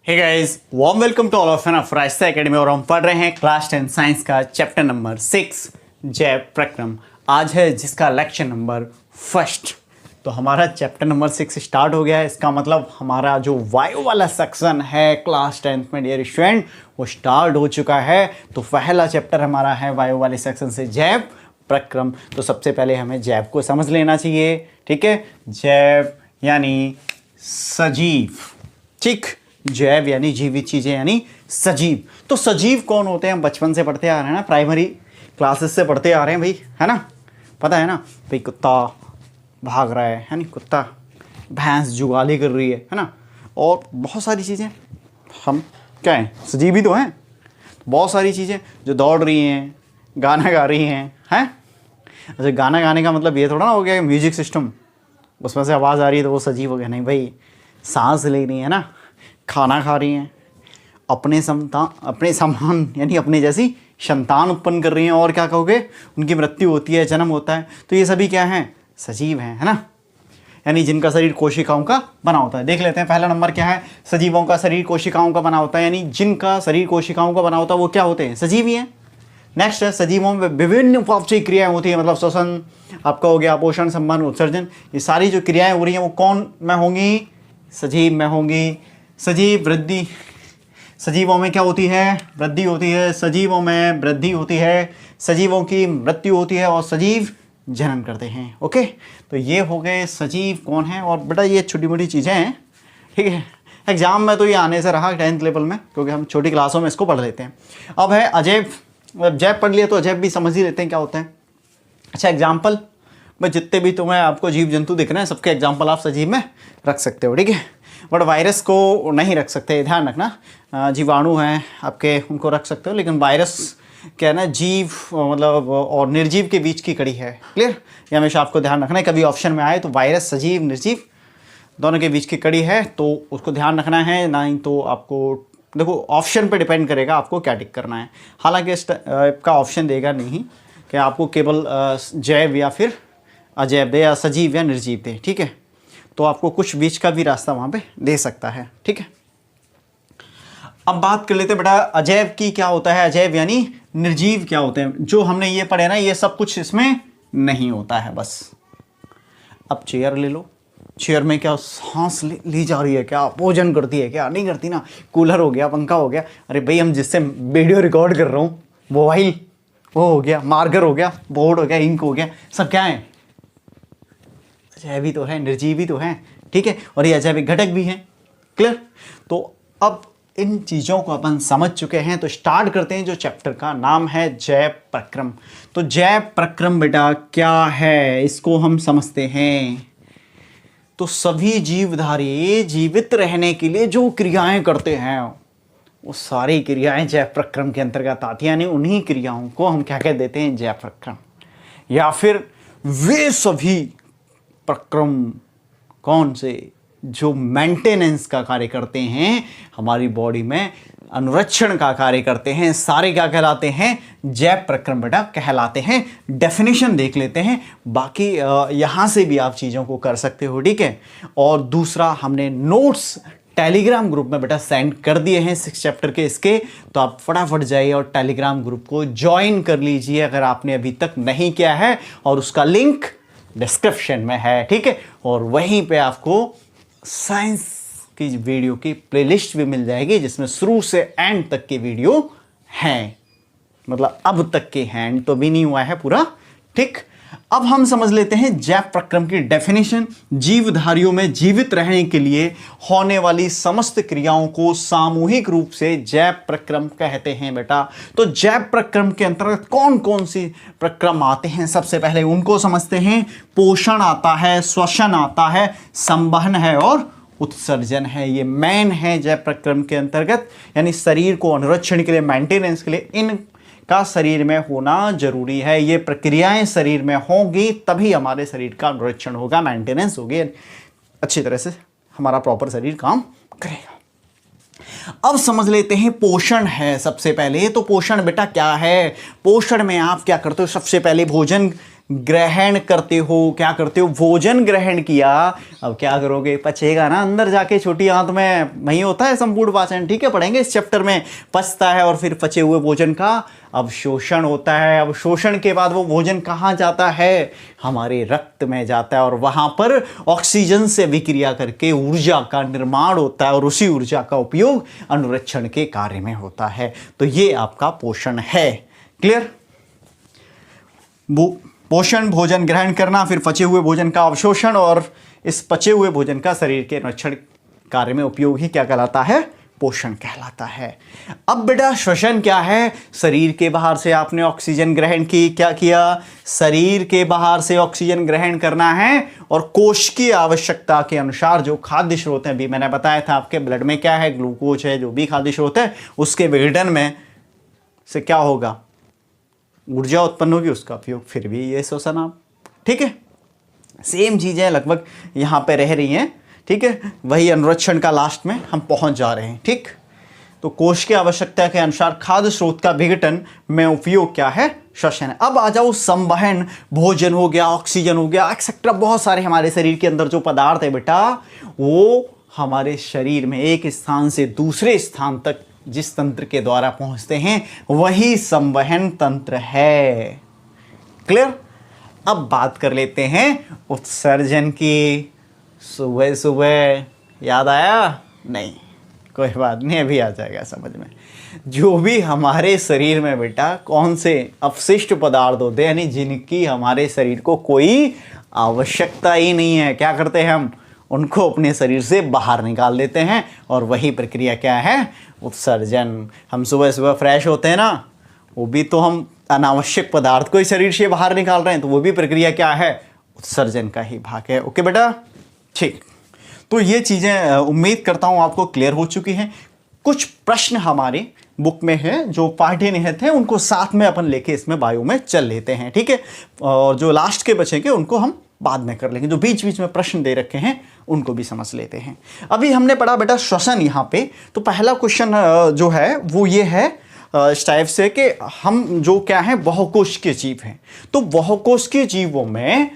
Hey guys, warm welcome to all of एन फराइस्ता academy. और हम पढ़ रहे हैं क्लास 10 साइंस का चैप्टर नंबर 6 जैव प्रक्रम। आज है जिसका लेक्चर नंबर फर्स्ट। तो हमारा चैप्टर नंबर 6 स्टार्ट हो गया है। इसका मतलब हमारा जो वायु वाला सेक्शन है क्लास 10 में डियर स्टूडेंट वो स्टार्ट हो चुका है। तो पहला चैप्टर हमारा है वायु वाले सेक्शन से जैव प्रक्रम। तो सबसे पहले हमें जैव को समझ लेना चाहिए, ठीक है। जैव यानी सजीव, ठीक। जैव यानी जीवित चीजें यानी सजीव। तो सजीव कौन होते हैं? हम बचपन से पढ़ते आ रहे हैं ना, प्राइमरी क्लासेस से पढ़ते आ रहे हैं भाई, है ना। पता है ना भाई, कुत्ता भाग रहा है नहीं, कुत्ता, भैंस जुगाली कर रही है ना, और बहुत सारी चीज़ें। हम क्या हैं? सजीव ही तो हैं। बहुत सारी चीज़ें जो दौड़ रही हैं, गाना गा रही हैं। अच्छा, गाना गाने का मतलब ये थोड़ा ना हो गया म्यूजिक सिस्टम उसमें से आवाज़ आ रही है तो वो सजीव हो गया। नहीं भाई, सांस ले रही है ना, खाना खा रही हैं, अपने समान यानी अपने जैसी संतान उत्पन्न कर रही हैं, और क्या कहोगे, उनकी मृत्यु होती है, जन्म होता है। तो ये सभी क्या हैं? सजीव हैं, है ना। यानी जिनका शरीर कोशिकाओं का बना होता है। देख लेते हैं पहला नंबर क्या है। सजीवों का शरीर कोशिकाओं का बना होता है, यानी जिनका शरीर कोशिकाओं का बना होता है वो क्या होते हैं? सजीव ही हैं। नेक्स्ट है, सजीवों में विभिन्न उपापचयी क्रियाएं होती है, मतलब श्वसन आपका हो गया, पोषण, संबंध, उत्सर्जन। ये सारी जो क्रियाएं हो रही हैं वो कौन में होंगी? सजीव में होंगी। सजीव वृद्धि, सजीवों में क्या होती है? वृद्धि होती है। सजीवों में वृद्धि होती है, सजीवों की मृत्यु होती है, और सजीव जनन करते हैं। ओके, तो ये हो गए सजीव कौन है। और बेटा ये छोटी मोटी चीज़ें हैं, ठीक है। एग्जाम में तो ये आने से रहा 10th लेवल में, क्योंकि हम छोटी क्लासों में इसको पढ़ लेते हैं। अब है अजैव। जैव पढ़ लिया तो अजैव भी समझ ही लेते हैं क्या होता है। अच्छा, एग्जाम्पल में जितने भी तुम्हें आपको जीव जंतु दिख रहे हैं सबके एग्जाम्पल आप सजीव में रख सकते हो, ठीक है। बट वायरस को नहीं रख सकते, ध्यान रखना। जीवाणु हैं आपके, उनको रख सकते हो, लेकिन वायरस क्या है ना, जीव मतलब और निर्जीव के बीच की कड़ी है। क्लियर? ये हमेशा आपको ध्यान रखना है, कभी ऑप्शन में आए तो वायरस, सजीव, निर्जीव दोनों के बीच की कड़ी है, तो उसको ध्यान रखना है। नहीं तो आपको देखो ऑप्शन पे डिपेंड करेगा आपको क्या टिक करना है। हालांकि इस का ऑप्शन देगा नहीं कि आपको केवल जैव या फिर अजैव दे, या सजीव या निर्जीव दे, ठीक है। तो आपको कुछ बीच का भी रास्ता वहाँ पे दे सकता है, ठीक है। अब बात कर लेते हैं बेटा अजैव की क्या होता है। अजैव यानी निर्जीव क्या होते हैं। जो हमने ये पढ़े ना, ये सब कुछ इसमें नहीं होता है बस। अब चेयर ले लो, चेयर में क्या सांस ली जा रही है क्या? भोजन करती है क्या? नहीं करती ना। कूलर हो गया, पंखा हो गया। अरे भाई, हम जिससे वीडियो रिकॉर्ड कर रहा हूँ, मोबाइल वो हो गया, मार्कर हो गया, बोर्ड हो गया, इंक हो गया, सब क्या है? अजैवी तो है, निर्जीवी तो है, ठीक है। और ये अजैविक घटक भी हैं। क्लियर? तो अब इन चीज़ों को अपन समझ चुके हैं, तो स्टार्ट करते हैं। जो चैप्टर का नाम है जैव प्रक्रम। तो जैव प्रक्रम बेटा क्या है, इसको हम समझते हैं। तो सभी जीवधारी जीवित रहने के लिए जो क्रियाएं करते हैं वो सारी क्रियाएं जैव प्रक्रम के अंतर्गत आती हैं। यानी उन्हीं क्रियाओं को हम क्या कह देते हैं? जैव प्रक्रम। या फिर वे सभी प्रक्रम कौन से जो मेंटेनेंस का कार्य करते हैं, हमारी बॉडी में अनुरक्षण का कार्य करते हैं, सारे क्या कहलाते हैं? जैव प्रक्रम बेटा कहलाते हैं। डेफिनेशन देख लेते हैं, बाकी यहाँ से भी आप चीज़ों को कर सकते हो, ठीक है। और दूसरा, हमने नोट्स टेलीग्राम ग्रुप में बेटा सेंड कर दिए हैं 6 चैप्टर के इसके, तो आप फटाफट जाइए और टेलीग्राम ग्रुप को ज्वाइन कर लीजिए अगर आपने अभी तक नहीं किया है, और उसका लिंक डिस्क्रिप्शन में है, ठीक है। और वहीं पे आपको साइंस की वीडियो की प्लेलिस्ट भी मिल जाएगी, जिसमें शुरू से एंड तक के वीडियो हैं, मतलब अब तक के हैं, एंड तो भी नहीं हुआ है पूरा, ठीक। अब हम समझ लेते हैं जैव प्रक्रम की डेफिनेशन। जीवधारियों में जीवित रहने के लिए होने वाली समस्त क्रियाओं को सामूहिक रूप से जैव प्रक्रम कहते हैं बेटा। तो जैव प्रक्रम के अंतर्गत कौन कौन सी प्रक्रम आते हैं, सबसे पहले उनको समझते हैं। पोषण आता है, श्वसन आता है, संवहन है, और उत्सर्जन है। ये मेन है जैव प्रक्रम के अंतर्गत, यानी शरीर को अनुरक्षण के लिए, मेंटेनेंस के लिए इन का शरीर में होना जरूरी है। ये प्रक्रियाएं शरीर में होंगी तभी हमारे शरीर का अनुरक्षण होगा, मेंटेनेंस होगी, अच्छी तरह से हमारा प्रॉपर शरीर काम करेगा। अब समझ लेते हैं पोषण है सबसे पहले। तो पोषण बेटा क्या है? पोषण में आप क्या करते हो? सबसे पहले भोजन ग्रहण करते हो, क्या करते हो, भोजन ग्रहण किया, अब क्या करोगे, पचेगा ना अंदर जाके छोटी आंत में, वही होता है संपूर्ण पाचन, ठीक है, पढ़ेंगे इस चैप्टर में, पचता है और फिर पचे हुए भोजन का अवशोषण होता है। अवशोषण के बाद वो भोजन कहाँ जाता है, हमारे रक्त में जाता है और वहां पर ऑक्सीजन से विक्रिया करके ऊर्जा का निर्माण होता है और उसी ऊर्जा का उपयोग अनुरक्षण के कार्य में होता है। तो ये आपका पोषण है। क्लियर? पोषण, भोजन ग्रहण करना, फिर पचे हुए भोजन का अवशोषण और इस पचे हुए भोजन का शरीर के अनुरक्षण कार्य में उपयोग ही क्या कहलाता है, पोषण कहलाता है। अब बेटा श्वसन क्या है, शरीर के बाहर से आपने ऑक्सीजन ग्रहण की, क्या किया, शरीर के बाहर से ऑक्सीजन ग्रहण करना है और कोश की आवश्यकता के अनुसार जो खाद्य स्रोत है, अभी मैंने बताया था आपके ब्लड में क्या है, ग्लूकोज है, जो भी खाद्य स्रोत है उसके विघटन में से क्या होगा, ऊर्जा उत्पन्न होगी, उसका उपयोग फिर भी ये श्वसन आप, ठीक है, सेम चीजें लगभग यहां पे रह रही हैं, ठीक है, वही अनुरक्षण का लास्ट में हम पहुंच जा रहे हैं। ठीक, तो कोश की आवश्यकता के अनुसार खाद्य स्रोत का विघटन में उपयोग क्या है, श्वसन है। अब आ जाओ संवहन, भोजन हो गया, ऑक्सीजन हो गया, एक्सेट्रा, बहुत सारे हमारे शरीर के अंदर जो पदार्थ है बेटा, वो हमारे शरीर में एक स्थान से दूसरे स्थान तक जिस तंत्र के द्वारा पहुंचते हैं वही संवहन तंत्र है। क्लियर? अब बात कर लेते हैं उत्सर्जन की। सुबह सुबह याद आया? नहीं, कोई बात नहीं, अभी आ जाएगा समझ में। जो भी हमारे शरीर में बेटा कौन से अपशिष्ट पदार्थ होते हैं, यानी जिनकी हमारे शरीर को कोई आवश्यकता ही नहीं है, क्या करते हैं हम, उनको अपने शरीर से बाहर निकाल देते हैं और वही प्रक्रिया क्या है, उत्सर्जन। हम सुबह सुबह फ्रेश होते हैं ना, वो भी तो हम अनावश्यक पदार्थ को ही शरीर से बाहर निकाल रहे हैं, तो वो भी प्रक्रिया क्या है, उत्सर्जन का ही भाग है। ओके बेटा, ठीक। तो ये चीज़ें उम्मीद करता हूँ आपको क्लियर हो चुकी हैं। कुछ प्रश्न हमारे बुक में है जो पाठ्य निहित है, उनको साथ में अपन लेके इसमें बायो में चल लेते हैं, ठीक है, और जो लास्ट के बचेंगे उनको हम बाद में कर लेंगे। जो बीच बीच में प्रश्न दे रखे हैं उनको भी समझ लेते हैं। अभी हमने पढ़ा बेटा श्वसन यहाँ पे, तो पहला क्वेश्चन जो है वो ये है इस टाइप से कि हम जो क्या है, बहुकोश के जीव हैं, तो बहुकोश के जीवों में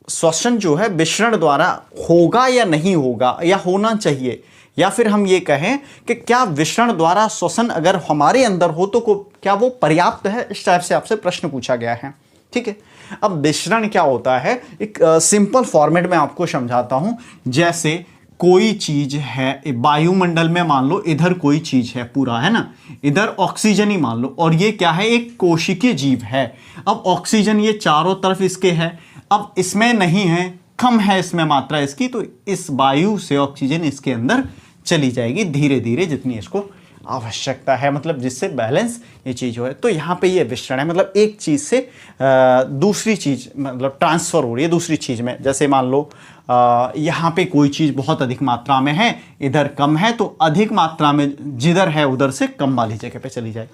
श्वसन जो है विसरण द्वारा होगा या नहीं होगा, या होना चाहिए, या फिर हम ये कहें कि क्या विसरण द्वारा श्वसन अगर हमारे अंदर हो तो क्या वो पर्याप्त है, इस टाइप से आपसे प्रश्न पूछा गया है। ठीक है, अब विसरण क्या होता है, एक सिंपल फॉर्मेट में आपको समझाता हूं। जैसे कोई चीज है वायुमंडल में, मान लो इधर कोई चीज है पूरा, है ना, इधर ऑक्सीजन ही मान लो, और ये क्या है, एक कोशिकीय जीव है। अब ऑक्सीजन ये चारों तरफ इसके है, अब इसमें नहीं है, कम है इसमें मात्रा इसकी, तो इस वायु से ऑक्सीजन इसके अंदर चली जाएगी धीरे धीरे जितनी इसको आवश्यकता है, मतलब जिससे बैलेंस ये चीज हो। तो यहाँ पे ये विसरण है, मतलब एक चीज से दूसरी चीज मतलब ट्रांसफर हो रही है दूसरी चीज में। जैसे मान लो यहाँ पे कोई चीज बहुत अधिक मात्रा में है, इधर कम है, तो अधिक मात्रा में जिधर है उधर से कम वाली जगह पे चली जाए,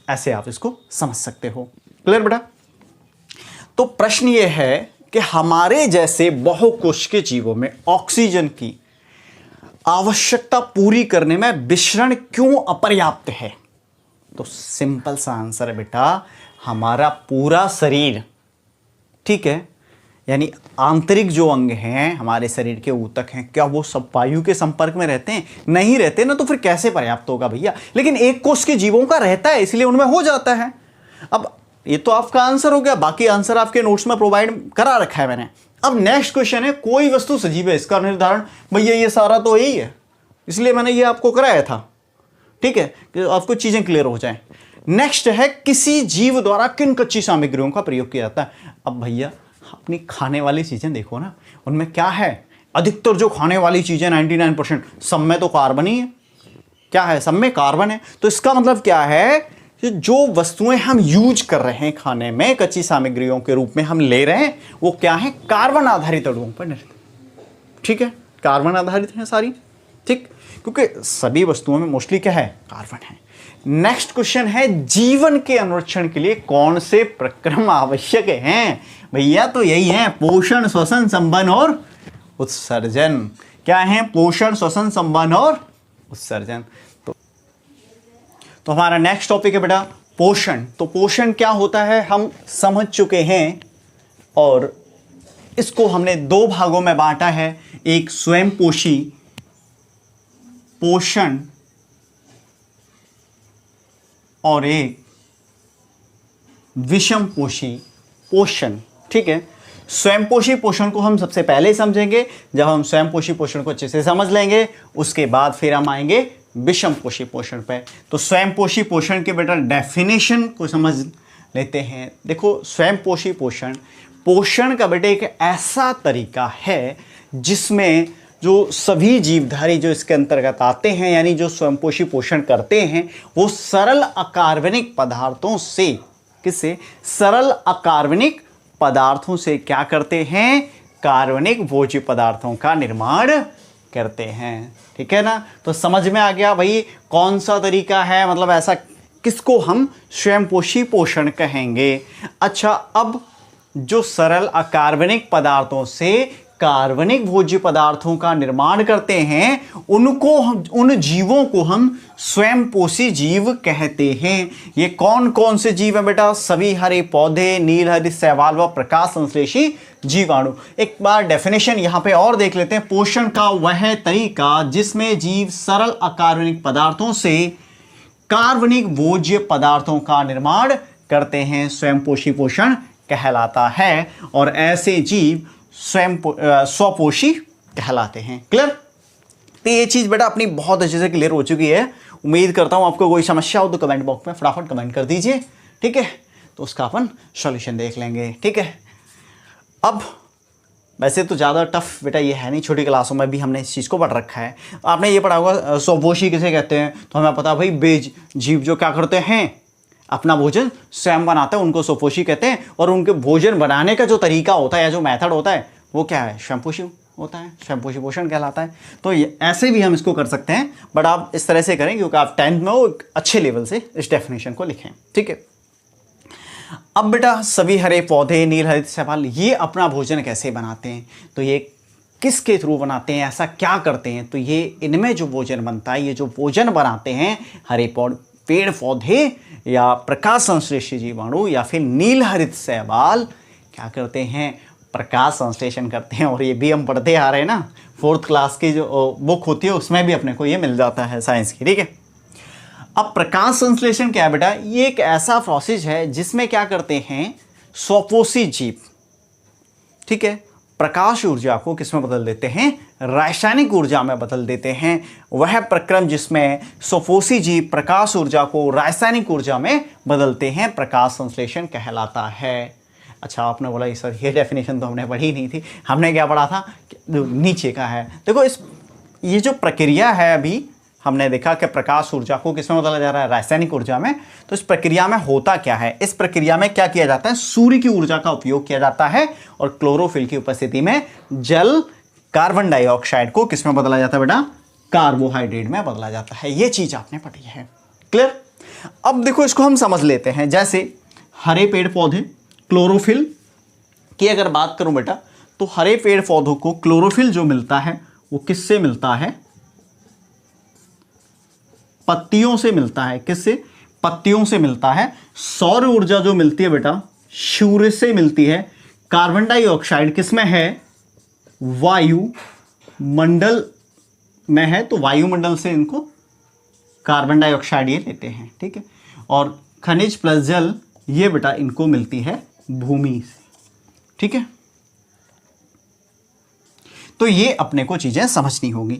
ऐसे आप इसको समझ सकते हो। क्लियर बेटा? तो प्रश्न ये है कि हमारे जैसे बहुकोशिकीय जीवों में ऑक्सीजन की आवश्यकता पूरी करने में विसरण क्यों अपर्याप्त है? तो सिंपल सा आंसर है बेटा, हमारा पूरा शरीर, ठीक है, यानी आंतरिक जो अंग हैं हमारे शरीर के ऊतक हैं, क्या वो सब वायु के संपर्क में रहते हैं? नहीं रहते ना, तो फिर कैसे पर्याप्त होगा भैया? लेकिन एक कोश के जीवों का रहता है, इसलिए उनमें हो जाता है। अब ये तो आपका आंसर हो गया, बाकी आंसर आपके नोट्स में प्रोवाइड करा रखा है मैंने। अब नेक्स्ट क्वेश्चन है, कोई वस्तु सजीव है, इसका निर्धारण भैया ये सारा तो यही है, इसलिए मैंने ये आपको कराया था, ठीक है, कि आपको चीजें क्लियर हो जाएं। नेक्स्ट है, किसी जीव द्वारा किन कच्ची सामग्रियों का प्रयोग किया जाता है? अब भैया अपनी खाने वाली चीजें देखो ना, उनमें क्या है, अधिकतर जो खाने वाली चीजें 99% सब में तो कार्बन ही है। क्या है? सब में कार्बन है। तो इसका मतलब क्या है, जो वस्तुएं हम यूज कर रहे हैं खाने में, कच्ची सामग्रियों के रूप में हम ले रहे हैं, वो क्या है, कार्बन आधारित अणुओं पर निर्भर, ठीक है, कार्बन आधारित है सारी, ठीक, क्योंकि सभी वस्तुओं में मोस्टली क्या है, कार्बन है। नेक्स्ट क्वेश्चन है, जीवन के अनुरक्षण के लिए कौन से प्रक्रम आवश्यक हैं? भैया तो यही है, पोषण, श्वसन, संवहन और उत्सर्जन। क्या है? पोषण, श्वसन, संवहन और उत्सर्जन। तो हमारा नेक्स्ट टॉपिक है बेटा पोषण, तो पोषण क्या होता है हम समझ चुके हैं और इसको हमने दो भागों में बांटा है, एक स्वयंपोषी पोषण और एक विषमपोषी पोषण। ठीक है, स्वयंपोषी पोषण को हम सबसे पहले समझेंगे। जब हम स्वयंपोषी पोषण को अच्छे से समझ लेंगे उसके बाद फिर हम आएंगे विषमपोषी पोषण पे। तो स्वयंपोषी पोषण के बेटा डेफिनेशन को समझ लेते हैं। देखो, स्वयंपोषी पोषण, पोषण का बेटे एक ऐसा तरीका है जिसमें जो सभी जीवधारी जो इसके अंतर्गत आते हैं, यानी जो स्वयंपोषी पोषण करते हैं, वो सरल अकार्बनिक पदार्थों से, किससे? सरल अकार्बनिक पदार्थों से क्या करते हैं? कार्बनिक भोज्य पदार्थों का निर्माण करते हैं। ठीक है ना, तो समझ में आ गया भाई कौन सा तरीका है, मतलब ऐसा किसको हम स्वयंपोषी पोषण कहेंगे। अच्छा, अब जो सरल अकार्बनिक पदार्थों से कार्बनिक भोज्य पदार्थों का निर्माण करते हैं, उनको हम, उन जीवों को हम स्वयंपोषी जीव कहते हैं। ये कौन कौन से जीव हैं बेटा? सभी हरे पौधे, नील हरित शैवाल व प्रकाश संश्लेषी जीवाणु। एक बार डेफिनेशन यहां पे और देख लेते हैं। पोषण का वह तरीका जिसमें जीव सरल अकार्बनिक पदार्थों से कार्बनिक भोज्य पदार्थों का निर्माण करते हैं, स्वयंपोषी पोषण कहलाता है। और ऐसे जीव स्वपोषी कहलाते हैं। क्लियर? तो ये चीज बेटा अपनी बहुत अच्छे से क्लियर हो चुकी है। उम्मीद करता हूं आपको कोई समस्या हो तो कमेंट बॉक्स में फटाफट कमेंट कर दीजिए। ठीक है, तो उसका अपन सॉल्यूशन देख लेंगे। ठीक है, अब वैसे तो ज़्यादा टफ बेटा ये है नहीं, छोटी क्लासों में भी हमने इस चीज़ को पढ़ रखा है। आपने ये पढ़ा होगा स्वपोषी किसे कहते हैं, तो हमें पता भाई बेज जीव जो क्या करते हैं, अपना भोजन स्वयं बनाते हैं, उनको स्वपोषी कहते हैं। और उनके भोजन बनाने का जो तरीका होता है या जो मेथड होता है वो क्या है? स्वयंपोषी होता है, स्वयंपोषी पोषण कहलाता है। तो ऐसे भी हम इसको कर सकते हैं, बट आप इस तरह से करें क्योंकि आप 10th में वो अच्छे लेवल से इस डेफिनेशन को लिखें। ठीक है, अब बेटा सभी हरे पौधे, नील हरित शैवाल, ये अपना भोजन कैसे बनाते हैं? तो ये किसके थ्रू बनाते हैं, ऐसा क्या करते हैं? तो ये इनमें जो भोजन बनता है, ये जो भोजन बनाते हैं हरे पेड़ पौधे या प्रकाश संश्लेषी जीवाणु या फिर नील हरित शैवाल, क्या करते हैं? प्रकाश संश्लेषण करते हैं। और ये भी हम पढ़ते आ रहे हैं ना, 4th क्लास की जो बुक होती है उसमें भी अपने को ये मिल जाता है साइंस की। ठीक है, अब प्रकाश संश्लेषण क्या है बेटा? ये एक ऐसा प्रोसेस है जिसमें क्या करते हैं स्वपोषी जीव, ठीक है, प्रकाश ऊर्जा को किसमें बदल देते हैं? रासायनिक ऊर्जा में बदल देते हैं। वह प्रक्रम जिसमें स्वपोषी जीव प्रकाश ऊर्जा को रासायनिक ऊर्जा में बदलते हैं, प्रकाश संश्लेषण कहलाता है। अच्छा, आपने बोला ये सर ये डेफिनेशन तो हमने पढ़ी नहीं थी, हमने क्या पढ़ा था? नीचे का है। देखो, ये जो प्रक्रिया है अभी हमने देखा कि प्रकाश ऊर्जा को किसमें बदला जा रहा है? रासायनिक ऊर्जा में। तो इस प्रक्रिया में होता क्या है? इस प्रक्रिया में क्या किया जाता है? सूर्य की ऊर्जा का उपयोग किया जाता है और क्लोरोफिल की उपस्थिति में जल कार्बन डाइऑक्साइड को किसमें बदला जाता है बेटा? कार्बोहाइड्रेट में बदला जाता है। ये चीज आपने पढ़ी है। क्लियर? अब देखो इसको हम समझ लेते हैं। जैसे हरे पेड़ पौधे, क्लोरोफिल की अगर बात करूं बेटा, तो हरे पेड़ पौधों को क्लोरोफिल जो मिलता है वो किससे मिलता है? पत्तियों से मिलता है। किससे? पत्तियों से मिलता है। सौर ऊर्जा जो मिलती है बेटा सूर्य से मिलती है। कार्बन डाइऑक्साइड किसमें है? वायुमंडल में है, तो वायुमंडल से इनको कार्बन डाइऑक्साइड ये लेते हैं। ठीक है, और खनिज प्लस जल ये बेटा इनको मिलती है भूमि से। ठीक है, तो ये अपने को चीजें समझनी होगी,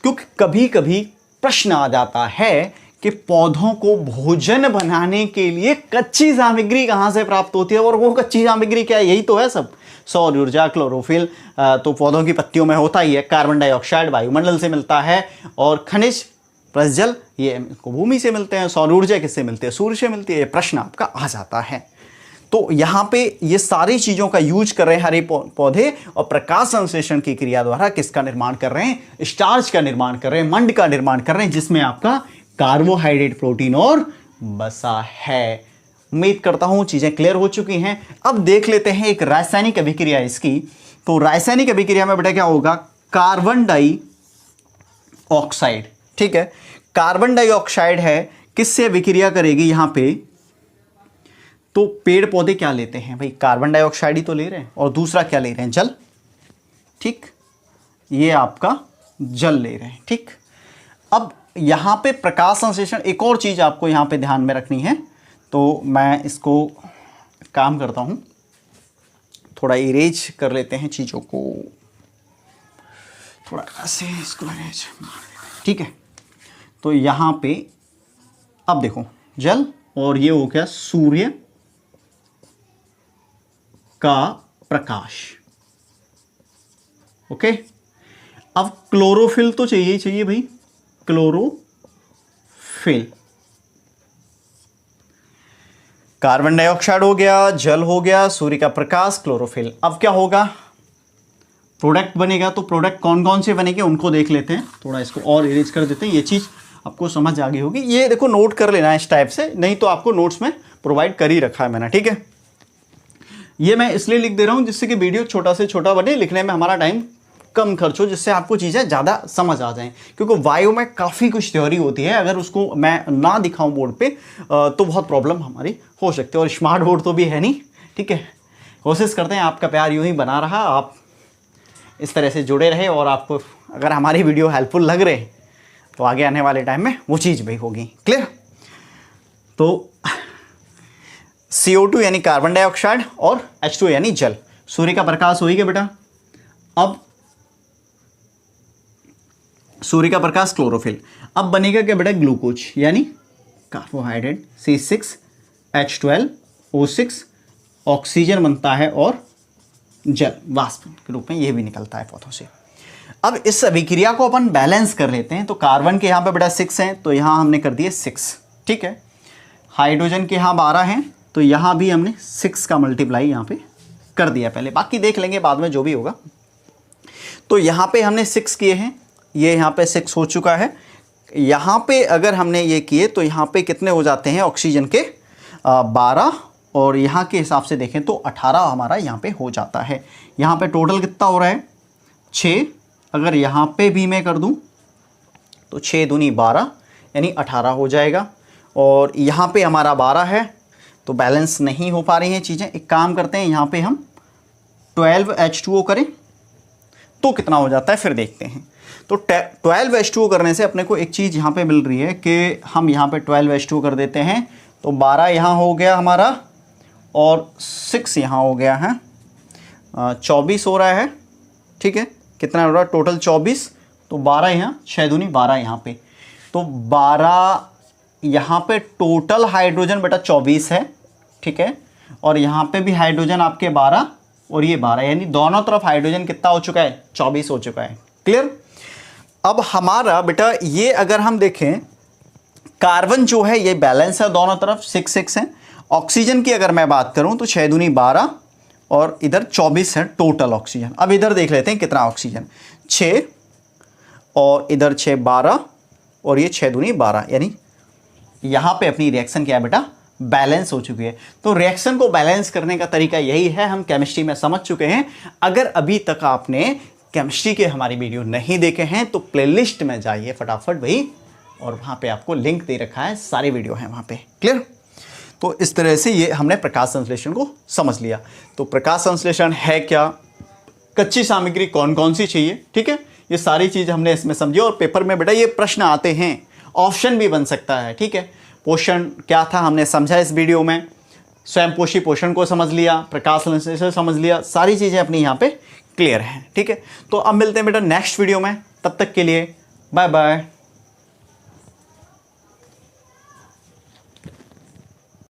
क्योंकि कभी कभी प्रश्न आ जाता है कि पौधों को भोजन बनाने के लिए कच्ची सामग्री कहां से प्राप्त होती है, और वो कच्ची सामग्री क्या है? यही तो है सब, सौर ऊर्जा, क्लोरोफिल तो पौधों की पत्तियों में होता ही है, कार्बन डाइऑक्साइड वायुमंडल से मिलता है, और खनिज प्लस जल ये भूमि से मिलते हैं, सौर ऊर्जा किससे मिलती है? सूर्य से मिलती है। ये प्रश्न आपका आ जाता है। तो यहां पे ये सारी चीजों का यूज कर रहे हैं हरे पौधे, और प्रकाश संश्लेषण की क्रिया द्वारा किसका निर्माण कर रहे हैं? स्टार्च का निर्माण कर रहे हैं, मंड का निर्माण कर रहे हैं, जिसमें आपका कार्बोहाइड्रेट, प्रोटीन और वसा है। उम्मीद करता हूं चीजें क्लियर हो चुकी हैं। अब देख लेते हैं एक रासायनिक अभिक्रिया इसकी। तो रासायनिक अभिक्रिया में बेटा क्या होगा? कार्बन डाइऑक्साइड, ठीक है, कार्बन डाइऑक्साइड है, किससे अभिक्रिया करेगी? यहां पे तो पेड़ पौधे क्या लेते हैं भाई, कार्बन डाइऑक्साइड ही तो ले रहे हैं, और दूसरा क्या ले रहे हैं, जल। ठीक, ये आपका जल ले रहे हैं। ठीक, अब यहाँ पे प्रकाश संश्लेषण, एक और चीज़ आपको यहाँ पे ध्यान में रखनी है, तो मैं इसको काम करता हूँ, थोड़ा इरेज कर लेते हैं चीज़ों को, थोड़ा ऐसे इसको इरेज। ठीक है, तो यहाँ पे अब देखो जल, और ये हो गया सूर्य का प्रकाश। ओके, अब क्लोरोफिल तो चाहिए ही चाहिए भाई, क्लोरोफिल। कार्बन डाइऑक्साइड हो गया, जल हो गया, सूर्य का प्रकाश, क्लोरोफिल। अब क्या होगा, प्रोडक्ट बनेगा। तो प्रोडक्ट कौन कौन से बनेंगे उनको देख लेते हैं, थोड़ा इसको और इरेज कर देते हैं। ये चीज़ आपको समझ आ गई होगी, ये देखो नोट कर लेना है इस टाइप से, नहीं तो आपको नोट्स में प्रोवाइड कर ही रखा है मैंने। ठीक है, ये मैं इसलिए लिख दे रहा हूँ जिससे कि वीडियो छोटा से छोटा बने, लिखने में हमारा टाइम कम खर्च हो, जिससे आपको चीज़ें ज़्यादा समझ आ जाएं। क्योंकि बायो में काफ़ी कुछ थ्योरी होती है, अगर उसको मैं ना दिखाऊं बोर्ड पे तो बहुत प्रॉब्लम हमारी हो सकती है, और स्मार्ट बोर्ड तो भी है नहीं। ठीक है, कोशिश करते हैं आपका प्यार यूं ही बना रहा, आप इस तरह से जुड़े रहे, और आपको अगर हमारी वीडियो हेल्पफुल लग रहे तो आगे आने वाले टाइम में वो चीज़ भी होगी। क्लियर? तो CO2 यानी कार्बन डाइऑक्साइड, और H2 यानी जल। सूर्य का प्रकाश हो ही गया बेटा। अब सूर्य का प्रकाश, क्लोरोफिल। अब बनेगा क्या बेटा, ग्लूकोज यानी कार्बोहाइड्रेट, C6H12O6, ऑक्सीजन बनता है, और जल वाष्प के रूप में ये भी निकलता है पौधों से। अब इस अभिक्रिया को अपन बैलेंस कर लेते हैं। तो कार्बन के यहाँ पे बेटा 6 हैं, तो यहाँ हमने कर दिए 6। ठीक है, हाइड्रोजन के यहाँ 12 हैं, तो यहाँ भी हमने 6 का मल्टीप्लाई यहाँ पे कर दिया पहले, बाकी देख लेंगे बाद में जो भी होगा। तो यहाँ पे हमने 6 किए हैं, ये यहाँ पे 6 हो चुका है। यहाँ पे अगर हमने ये किए तो यहाँ पे कितने हो जाते हैं, ऑक्सीजन के 12, और यहाँ के हिसाब से देखें तो 18 हमारा यहाँ पे हो जाता है। यहाँ पे टोटल कितना हो रहा है, 6। अगर यहाँ पे भी मैं कर दूँ तो 6 दूनी 12 यानी 18 हो जाएगा, और यहाँ पे हमारा 12 है, तो बैलेंस नहीं हो पा रही हैं चीज़ें। एक काम करते हैं, यहाँ पे हम 12H2O करें तो कितना हो जाता है फिर देखते हैं। तो 12H2O करने से अपने को एक चीज़ यहाँ पे मिल रही है कि हम यहाँ पे 12H2O कर देते हैं, तो 12 यहाँ हो गया हमारा, और 6 यहाँ हो गया है, 24 हो रहा है। ठीक है, कितना हो रहा है टोटल 24, तो 12 यहाँ, 6 दूनी 12 यहाँ पे, तो 12 यहाँ पे टोटल हाइड्रोजन बेटा 24 है। ठीक है, और यहाँ पे भी हाइड्रोजन आपके 12 और ये 12, यानी दोनों तरफ हाइड्रोजन कितना हो चुका है, 24 हो चुका है। क्लियर? अब हमारा बेटा ये अगर हम देखें, कार्बन जो है ये बैलेंस है दोनों तरफ, 6 है। ऑक्सीजन की अगर मैं बात करूं तो 6 दूनी 12 और इधर 24 है टोटल ऑक्सीजन। अब इधर देख लेते हैं कितना ऑक्सीजन, 6 और इधर 6 12 और ये 6 दूनी 12, यानी यहाँ पे अपनी रिएक्शन क्या है बेटा, बैलेंस हो चुकी है। तो रिएक्शन को बैलेंस करने का तरीका यही है, हम केमिस्ट्री में समझ चुके हैं। अगर अभी तक आपने केमिस्ट्री के हमारी वीडियो नहीं देखे हैं तो प्लेलिस्ट में जाइए फटाफट भाई, और वहाँ पे आपको लिंक दे रखा है, सारी वीडियो है वहाँ पे। क्लियर? तो इस तरह से ये हमने प्रकाश संश्लेषण को समझ लिया। तो प्रकाश संश्लेषण है क्या, कच्ची सामग्री कौन कौन सी चाहिए, ठीक है, ये सारी चीज़ हमने इसमें समझी। और पेपर में बेटा ये प्रश्न आते हैं, ऑप्शन भी बन सकता है। ठीक है, पोषण क्या था हमने समझा इस वीडियो में, स्वयंपोषी पोषण को समझ लिया, प्रकाश संश्लेषण समझ लिया, सारी चीज़ें अपनी यहाँ पे क्लियर हैं। ठीक है, तो अब मिलते हैं बेटा नेक्स्ट वीडियो में, तब तक के लिए बाय बाय।